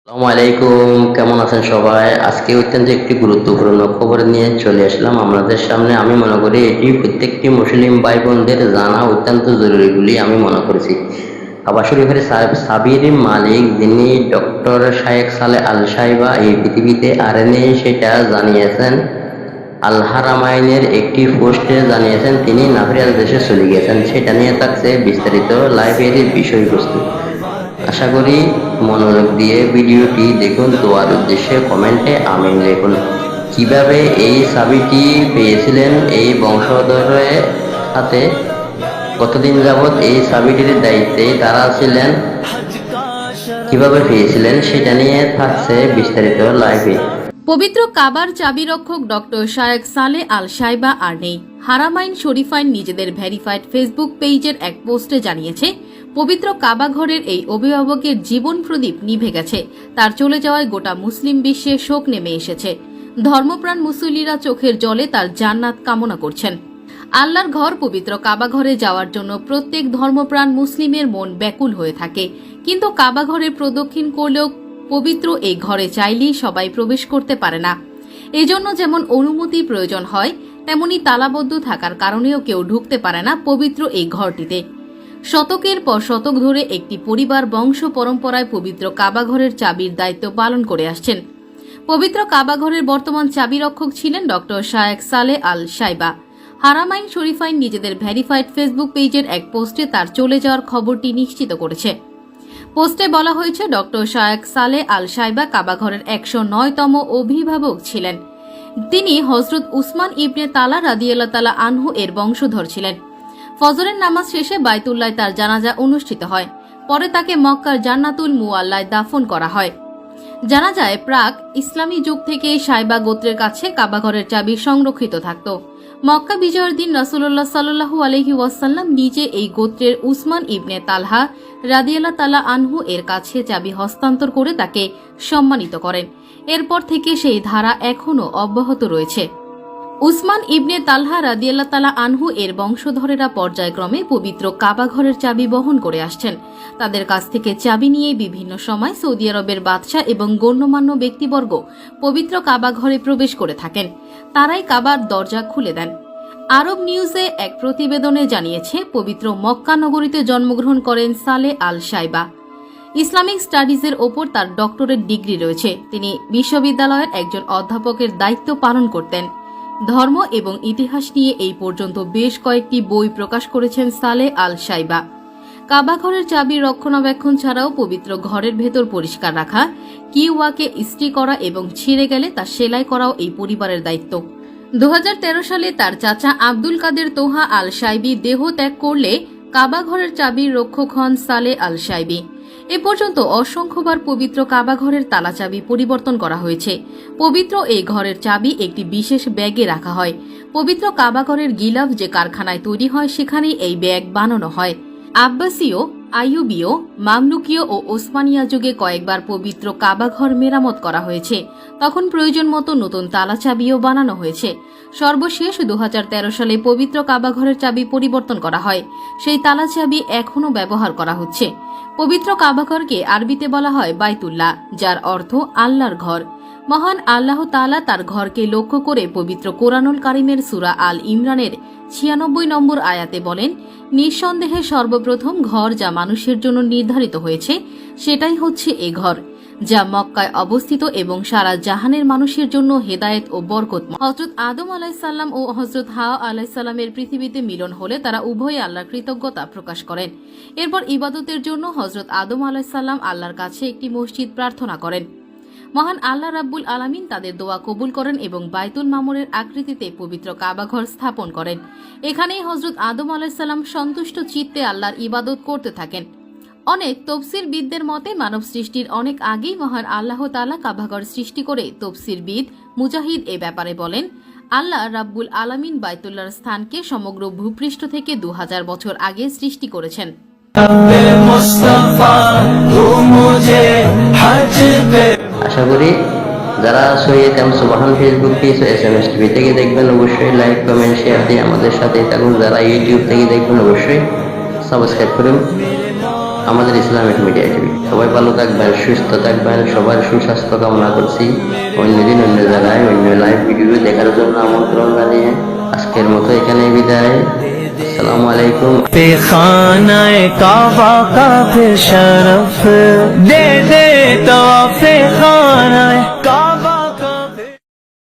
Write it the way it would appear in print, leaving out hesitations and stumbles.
আসসালামু আলাইকুম, কেমন আছেন সবাই? আজকে অত্যন্ত একটি গুরুত্বপূর্ণ খবর নিয়ে চলে আসলাম আপনাদের সামনে। আমি মনে করি এটি প্রত্যেকটি মুসলিম ভাই বোনদের জানা অত্যন্ত জরুরি বলে আমি মনে করেছি। কাবা শরীফের সাবির মালিক, যিনি ডক্টর শায়েখ সালেহ আল সাইবা এই পৃথিবীতে আর নেই, সেটা জানিয়েছেন। আল হারামাইনের একটি পোস্টে জানিয়েছেন তিনি নাফিয়াল দেশে চলে গেছেন। সেটা নিয়ে থাকছে বিস্তারিত লাইব্রেরির বিষয়বস্তু। আশা করি মনোযোগ দিয়ে ভিডিওটি দেখুন। দোয়ার উদ্দেশ্যে কমেন্টে আমিন লিখুন। কিভাবে এই চাবিটি পেয়েছিলেন এই বংশধরের হাতে, কতদিন যাবৎ এই চাবিটির দায়িত্বে তারা ছিলেন, কিভাবে পেয়েছিলেন, সেটা নিয়ে থাকছে বিস্তারিত লাইভে। পবিত্র কাবার চাবিরক্ষক ডক্টর শায়েখ সালেহ আল সাইবা আর নেই। হারামাইন শরীফাইন নিজেদের ভেরিফাইড ফেসবুক পেজের এক পোস্টে জানিয়েছে, পবিত্র কাবা ঘরের এই অভিভাবকের জীবন প্রদীপ নিভে গেছে। তার চলে যাওয়ায় গোটা মুসলিম বিশ্বে শোক নেমে এসেছে। ধর্মপ্রাণ মুসল্লিরা চোখের জলে তার জান্নাত কামনা করছেন। আল্লাহর ঘর পবিত্র কাবা ঘরে যাওয়ার জন্য প্রত্যেক ধর্মপ্রাণ মুসলিমের মন ব্যাকুল হয়ে থাকে, কিন্তু কাবা ঘরের প্রদক্ষিণ করলেও পবিত্র এই ঘরে চাইলেই সবাই প্রবেশ করতে পারে না। এজন্য যেমন অনুমতি প্রয়োজন হয়, তেমনি তালাবদ্ধ থাকার কারণেও কেউ ঢুকতে পারে না পবিত্র এই ঘরটিতে। শতকের পর শতক ধরে একটি পরিবার বংশ পরম্পরায় পবিত্র কাবা ঘরের চাবির দায়িত্ব পালন করে আসছেন। পবিত্র কাবা ঘরের বর্তমান চাবিরক্ষক ছিলেন ডক্টর শায়েখ সালেহ আল সাইবা। হারামাইন শরীফাইন নিজেদের ভেরিফাইড ফেসবুক পেজের এক পোস্টে তার চলে যাওয়ার খবরটি নিশ্চিত করেছে। পোস্টে বলা হয়েছে, ডক্টর শায়েখ সালেহ আল সাইবা কাবাঘরের 109তম অভিভাবক ছিলেন। তিনি হযরত উসমান ইবনে তালা রাদিয়াল্লাহু তাআলা আনহু এর বংশধর ছিলেন। ফজরের নামাজ শেষে বাইতুল্লাহ তার জানাজা অনুষ্ঠিত হয়। পরে তাকে মক্কার জান্নাতুল মুআল্লায় দাফন করা হয়। জানা যায়, প্রাক ইসলামী যুগ থেকে সাইবা গোত্রের কাছে কাবাঘরের চাবি সংরক্ষিত থাকত। মক্কা বিজয়ের দিন রাসূলুল্লাহ সাল্লাল্লাহু আলাইহি ওয়াসাল্লাম নিজে এই গোত্রের উসমান ইবনে তালহা রাদিয়াল্লাহু তাআলা আনহু এর কাছে চাবি হস্তান্তর করে তাকে সম্মানিত করেন। এরপর থেকে সেই ধারা এখনও অব্যাহত রয়েছে। উসমান ইবনে তালহা রাদিয়াল্লাহু তাআলা আনহু এর বংশধরেরা পর্যায়ক্রমে পবিত্র কাবা ঘরের চাবি বহন করে আসছেন। তাদের কাছ থেকে চাবি নিয়ে বিভিন্ন সময় সৌদি আরবের বাদশাহ এবং গণ্যমান্য ব্যক্তিবর্গ পবিত্র কাবা ঘরে প্রবেশ করে থাকেন। তারাই কাবার দরজা খুলে দেন। আরব নিউজে এক প্রতিবেদনে জানিয়েছে, পবিত্র মক্কা নগরীতে জন্মগ্রহণ করেন সালেহ আল সাইবা। ইসলামিক স্টাডিজের ওপর তার ডক্টরেট ডিগ্রি রয়েছে। তিনি বিশ্ববিদ্যালয়ের একজন অধ্যাপকের দায়িত্ব পালন করতেন। ধর্ম এবং ইতিহাস নিয়ে এই পর্যন্ত বেশ কয়েকটি বই প্রকাশ করেছেন সালেহ আল সাইবা। কাবা ঘরের চাবির রক্ষণাবেক্ষণ ছাড়াও পবিত্র ঘরের ভেতর পরিষ্কার রাখা, কিওয়াকে ইস্ত্রি করা এবং ছিঁড়ে গেলে তা সেলাই করাও এই পরিবারের দায়িত্ব। 2013 সালে তার চাচা আব্দুল কাদের তোহা আল সাইবি দেহ ত্যাগ করলে কাবা ঘরের চাবির রক্ষক হন সালেহ আল সাইবি। এ পর্যন্ত অসংখ্যবার পবিত্র কাবা ঘরের তালা চাবি পরিবর্তন করা হয়েছে। পবিত্র এই ঘরের চাবি একটি বিশেষ ব্যাগে রাখা হয়। পবিত্র কাবা ঘরের গিলাফ যে কারখানায় তৈরি হয়, সেখানেই এই ব্যাগ বানানো হয়। আব্বাসীয়, আইয়ুবীয়, মামলুকীয় ও ওসমানিয়া যুগে কয়েকবার পবিত্র কাবা ঘর মেরামত করা হয়েছে। তখন প্রয়োজন মতো নতুন তালা চাবিও বানানো হয়েছে। সর্বশেষ 2013 সালে পবিত্র কাবা ঘরের চাবি পরিবর্তন করা হয়। সেই তালা চাবি এখনও ব্যবহার করা হচ্ছে। পবিত্র কাবাঘরকে আরবিতে বলা হয় বাইতুল্লাহ, যার অর্থ আল্লাহর ঘর। মহান আল্লাহ তাআলা তার ঘরকে লক্ষ্য করে পবিত্র কোরআনুল কারিমের সূরা আল ইমরানের 96 নম্বর আয়াতে বলেন, নিঃসন্দেহে সর্বপ্রথম ঘর যা মানুষের জন্য নির্ধারিত হয়েছে সেটাই হচ্ছে এ ঘর, যা মক্কায় অবস্থিত এবং সারা জাহানের মানুষের জন্য হেদায়েত ও বরকতময়। হযরত আদম আলাইহিসসালাম ও হযরত হাওয়া আলাইহিসসালামের পৃথিবীতে মিলন হলে তারা উভয়ে আল্লাহর কৃতজ্ঞতা প্রকাশ করেন। এরপর ইবাদতের জন্য হযরত আদম আলাইহিসসালাম আল্লাহর কাছে একটি মসজিদ প্রার্থনা করেন। মহান আল্লাহ রাব্বুল আলামিন তাদের দোয়া কবুল করেন এবং বাইতুল মামুরের আকৃতিতে পবিত্র কাবাঘর স্থাপন করেন। এখানেই হযরত আদম আলাইহিসসালাম সন্তুষ্ট চিত্তে আল্লাহর ইবাদত করতে থাকেন। অনেক তফসিরবিদদের মতে মানব সৃষ্টির অনেক আগেই মহান আল্লাহ তাআলা কাবাঘর সৃষ্টি করে। তফসিরবিদ মুজাহিদ এ ব্যাপারে বলেন, আল্লাহ রাব্বুল আলামিন বাইতুল্লাহর স্থানকে সমগ্র ভূপৃষ্ঠ থেকে 2000 বছর আগে সৃষ্টি করেছেন। আশা করি যারা সৈয়দ এম সুবহান ফেসবুক পেজ SMS টিভি থেকে দেখবেন, অবশ্যই লাইক, কমেন্ট, শেয়ার দিয়ে আমাদের সাথেই থাকুন। যারা ইউটিউব থেকে দেখবেন, অবশ্যই সাবস্ক্রাইব করুন। আমাদের ইসলামিক মিডিয়া টিভি। সবাই ভালো থাকবেন, সুস্থ থাকবেন, সবার সুস্বাস্থ্য কামনা করছি। অন্যদিন অন্য জায়গায় অন্য লাইভ ভিডিও দেখার জন্য আমন্ত্রণ জানিয়ে আজকের মতো এখানেই বিদায়। আসসালামু আলাইকুম। पे खाना काबा का भी शरफ दे दे तो